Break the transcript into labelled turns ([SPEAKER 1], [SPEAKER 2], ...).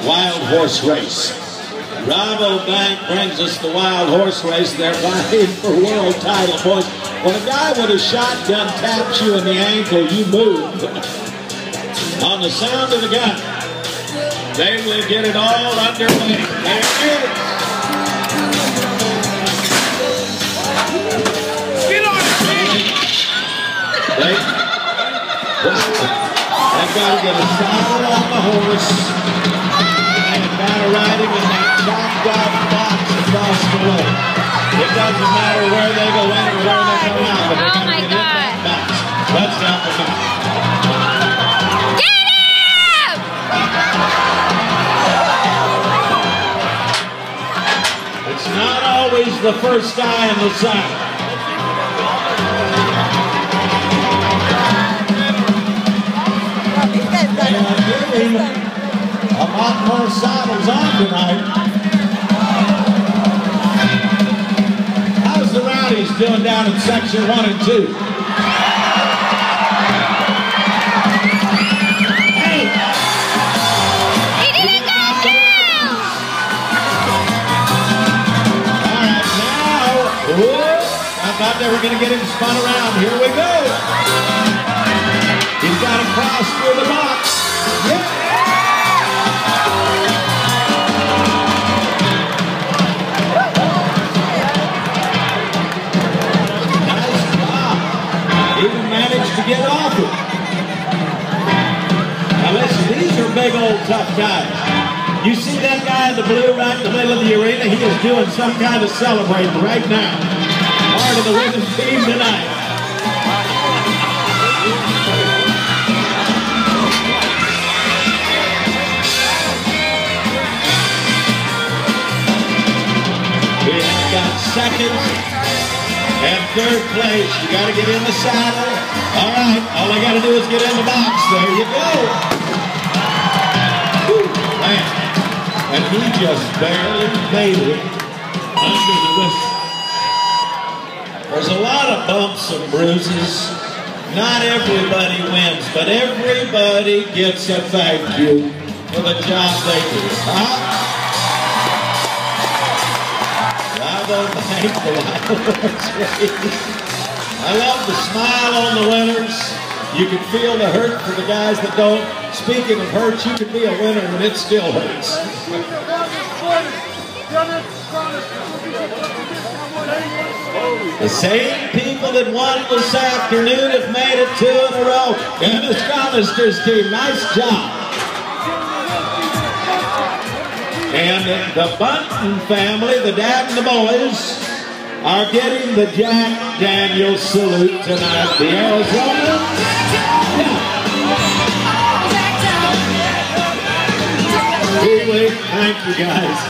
[SPEAKER 1] wild horse race. Rabobank brings us the wild horse race. They're vying for world title points. When a guy with a shotgun taps you in the ankle, you move. On the sound of the gun, they will get it all underway. There it is.
[SPEAKER 2] Get on it,
[SPEAKER 1] They've got to get a saddle on the horse and got to ride him in that chopped out box across the way. It doesn't matter where they go in or where they go out, but they got to get in that box. Let's help them out. It's not always the first guy in the saddle. They are getting a lot more saddles on tonight. How's the Rowdies doing down in section 1 and 2? Hey!
[SPEAKER 3] He didn't go down!
[SPEAKER 1] Alright, now, whoa, I thought they were going to get him spun around. Here we go. He's got to cross through the box. Yeah. Nice job. Even managed to get off it. Now listen, these are big old tough guys. You see that guy in the blue right in the middle of the arena? He is doing some kind of celebrating right now. Part of the women's team tonight. We have got second and third place. You got to get in the saddle. All right, all I got to do is get in the box. There you go. Whew, man. And he just barely made it under the whistle. There's a lot of bumps and bruises. Not everybody wins, but everybody gets a thank you for the job they do. Huh? I love the smile on the winners. You can feel the hurt for the guys that don't. Speaking of hurt, you can be a winner and it still hurts. The same people that won this afternoon have made it 2 in a row. And the Scholasters team, nice job. And the Bunton family, the dad and the boys, are getting the Jack Daniels salute tonight. The Arizona. Thank you, guys.